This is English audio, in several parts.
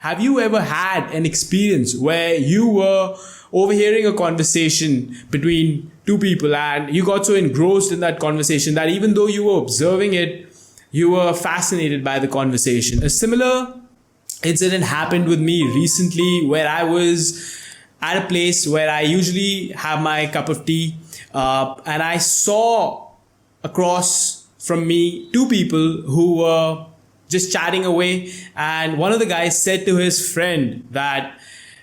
Have you ever had an experience where you were overhearing a conversation between two people and you got so engrossed in that conversation that even though you were observing it, you were fascinated by the conversation? A similar incident happened with me recently where I was at a place where I usually have my cup of tea, and I saw across from me two people who were just chatting away, and one of the guys said to his friend that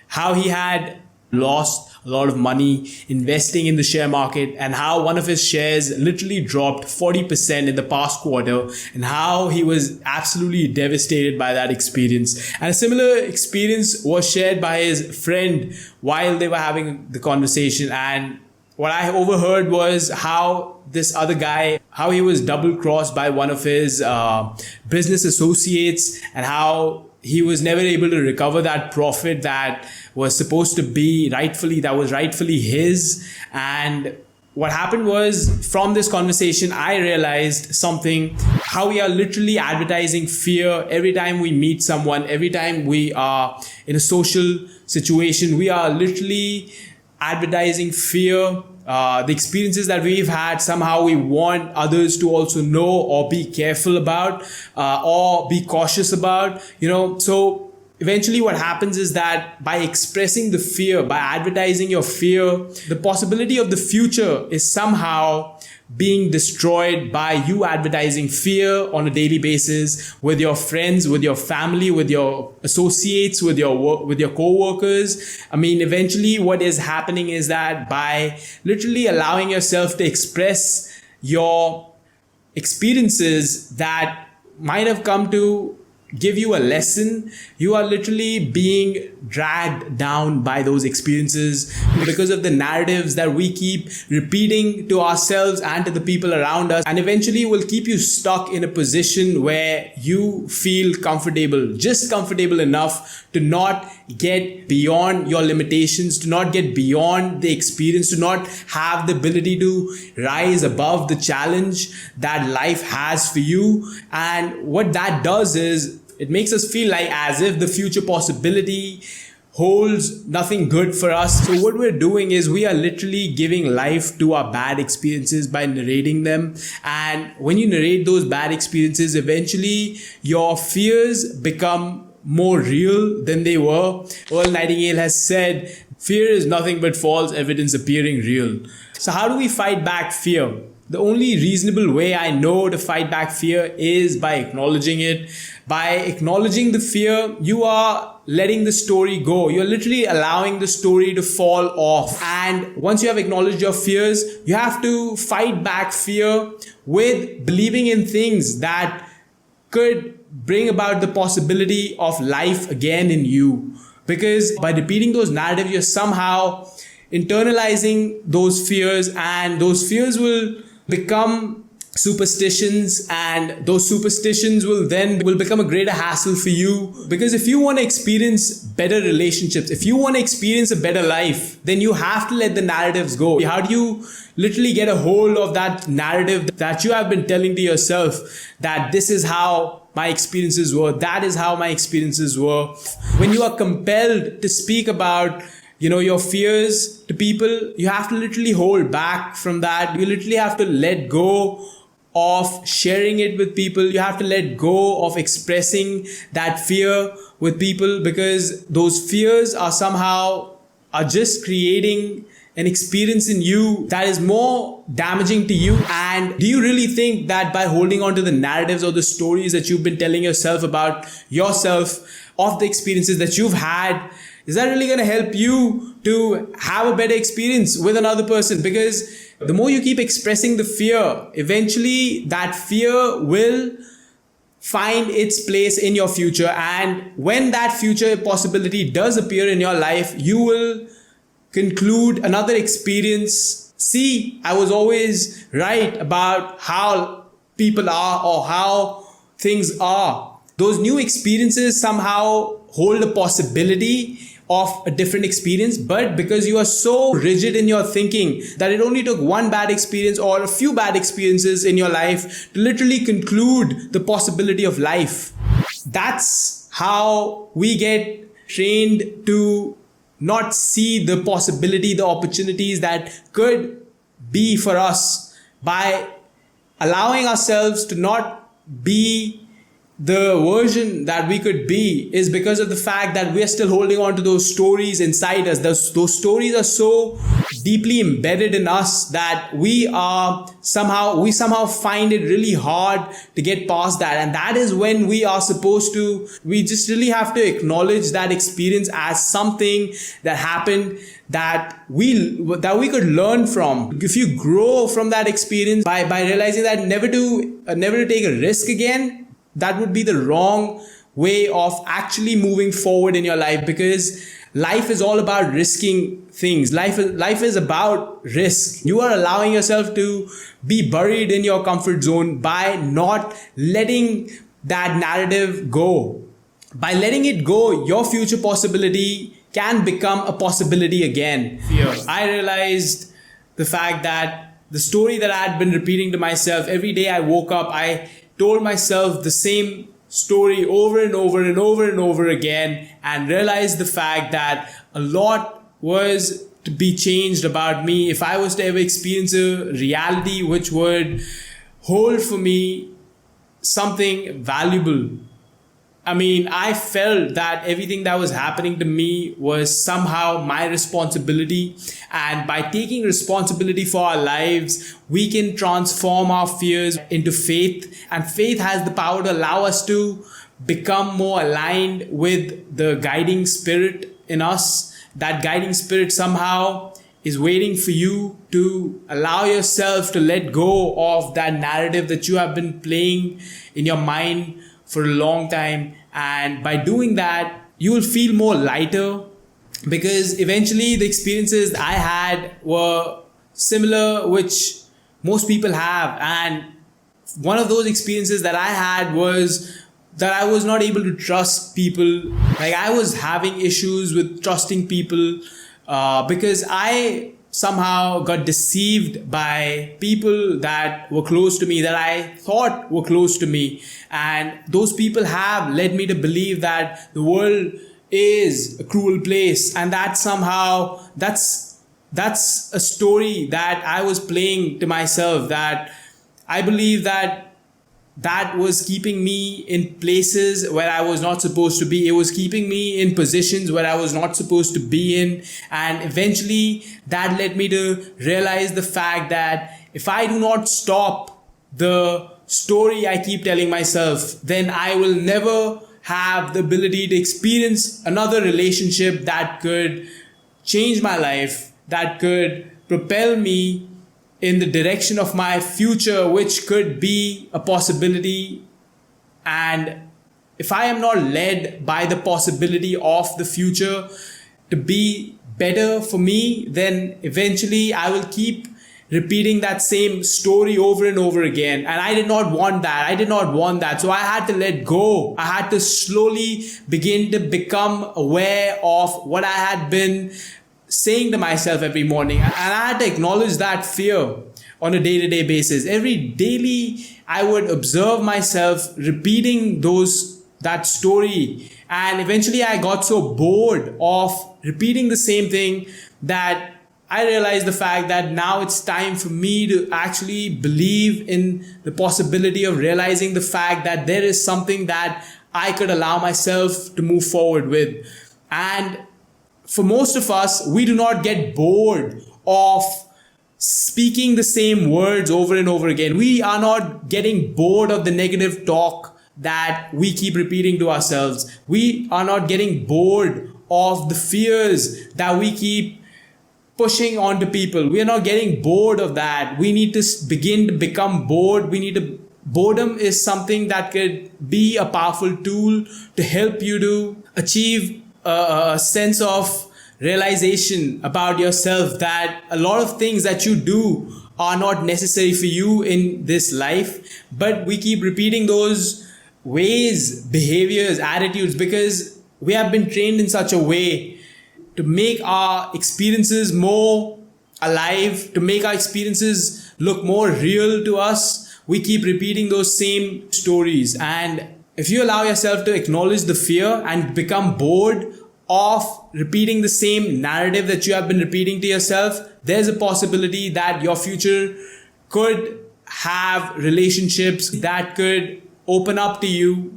how he had lost a lot of money investing in the share market and how one of his shares literally dropped 40% in the past quarter and how he was absolutely devastated by that experience. And a similar experience was shared by his friend while they were having the conversation. And what I overheard was how this other guy, how he was double crossed by one of his business associates and how he was never able to recover that profit that was supposed to be rightfully his. And what happened was, from this conversation, I realized something, how we are literally advertising fear every time we meet someone, every time we are in a social situation, we are literally advertising fear. The experiences that we've had, somehow we want others to also know or be careful about, or be cautious about, so eventually what happens is that by expressing the fear, by advertising your fear, the possibility of the future is somehow being destroyed by you advertising fear on a daily basis with your friends, with your family, with your associates, with your co-workers. I mean, eventually what is happening is that by literally allowing yourself to express your experiences that might have come to give you a lesson, you are literally being dragged down by those experiences because of the narratives that we keep repeating to ourselves and to the people around us, and eventually will keep you stuck in a position where you feel comfortable, just comfortable enough to not get beyond your limitations, to not get beyond the experience, to not have the ability to rise above the challenge that life has for you. And what that does is it makes us feel like as if the future possibility holds nothing good for us. So what we're doing is we are literally giving life to our bad experiences by narrating them. And when you narrate those bad experiences, eventually your fears become more real than they were. Earl Nightingale has said, fear is nothing but false evidence appearing real. So how do we fight back fear? The only reasonable way I know to fight back fear is by acknowledging it. By acknowledging the fear, you are letting the story go. You're literally allowing the story to fall off. And once you have acknowledged your fears, you have to fight back fear with believing in things that could bring about the possibility of life again in you. Because by repeating those narratives, you're somehow internalizing those fears, and those fears will become superstitions, and those superstitions will become a greater hassle for you. Because if you want to experience better relationships, if you want to experience a better life, then you have to let the narratives go. How do you literally get a hold of that narrative that you have been telling to yourself, that this is how my experiences were, that is how my experiences were? When you are compelled to speak about your fears to people, you have to literally hold back from that. You literally have to let go of sharing it with people. You have to let go of expressing that fear with people, because those fears are just creating an experience in you that is more damaging to you. And do you really think that by holding on to the narratives or the stories that you've been telling yourself about yourself, of the experiences that you've had, is that really going to help you to have a better experience with another person? Because the more you keep expressing the fear, eventually that fear will find its place in your future. And when that future possibility does appear in your life, you will conclude another experience. See, I was always right about how people are or how things are. Those new experiences somehow hold a possibility of a different experience, but because you are so rigid in your thinking that it only took one bad experience or a few bad experiences in your life to literally conclude the possibility of life. That's how we get trained to not see the possibility, the opportunities that could be for us by allowing ourselves to not be the version that we could be, is because of the fact that we're still holding on to those stories inside us. Those stories are so deeply embedded in us that we somehow find it really hard to get past that. And that is when we just really have to acknowledge that experience as something that happened that we could learn from. If you grow from that experience by realizing that never to take a risk again, that would be the wrong way of actually moving forward in your life, because life is all about risking things. Life is about risk. You are allowing yourself to be buried in your comfort zone by not letting that narrative go. By letting it go, your future possibility can become a possibility again. Fear. I realized the fact that the story that I had been repeating to myself every day I woke up, I told myself the same story over and over and over and over again, and realized the fact that a lot was to be changed about me if I was to ever experience a reality which would hold for me something valuable. I mean, I felt that everything that was happening to me was somehow my responsibility. And by taking responsibility for our lives, we can transform our fears into faith. And faith has the power to allow us to become more aligned with the guiding spirit in us. That guiding spirit somehow is waiting for you to allow yourself to let go of that narrative that you have been playing in your mind for a long time. And by doing that, you will feel more lighter, because eventually the experiences I had were similar, which most people have. And one of those experiences that I had was that I was not able to trust people. Like, I was having issues with trusting people because I somehow got deceived by people that were close to me, that I thought were close to me. And those people have led me to believe that the world is a cruel place. And that somehow, that's a story that I was playing to myself, that I believe that was keeping me in places where I was not supposed to be. It was keeping me in positions where I was not supposed to be in. And eventually that led me to realize the fact that if I do not stop the story I keep telling myself, then I will never have the ability to experience another relationship that could change my life, that could propel me in the direction of my future, which could be a possibility. And if I am not led by the possibility of the future to be better for me, then eventually I will keep repeating that same story over and over again. And I did not want that. So I had to let go. I had to slowly begin to become aware of what I had been saying to myself every morning. And I had to acknowledge that fear on a day-to-day basis. Every daily, I would observe myself repeating that story. And eventually I got so bored of repeating the same thing that I realized the fact that now it's time for me to actually believe in the possibility of realizing the fact that there is something that I could allow myself to move forward with. And for most of us, we do not get bored of speaking the same words over and over again. We are not getting bored of the negative talk that we keep repeating to ourselves. We are not getting bored of the fears that we keep pushing onto people. We are not getting bored of that. We need to begin to become bored. Boredom is something that could be a powerful tool to help you to achieve a sense of realization about yourself, that a lot of things that you do are not necessary for you in this life. But we keep repeating those ways, behaviors, attitudes, because we have been trained in such a way to make our experiences more alive, to make our experiences look more real to us. We keep repeating those same stories. And if you allow yourself to acknowledge the fear and become bored of repeating the same narrative that you have been repeating to yourself, there's a possibility that your future could have relationships that could open up to you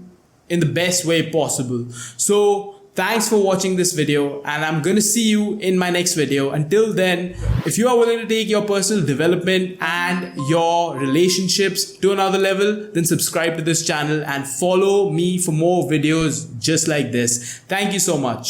in the best way possible. So thanks for watching this video, and I'm going to see you in my next video. Until then, if you are willing to take your personal development and your relationships to another level, then subscribe to this channel and follow me for more videos just like this. Thank you so much.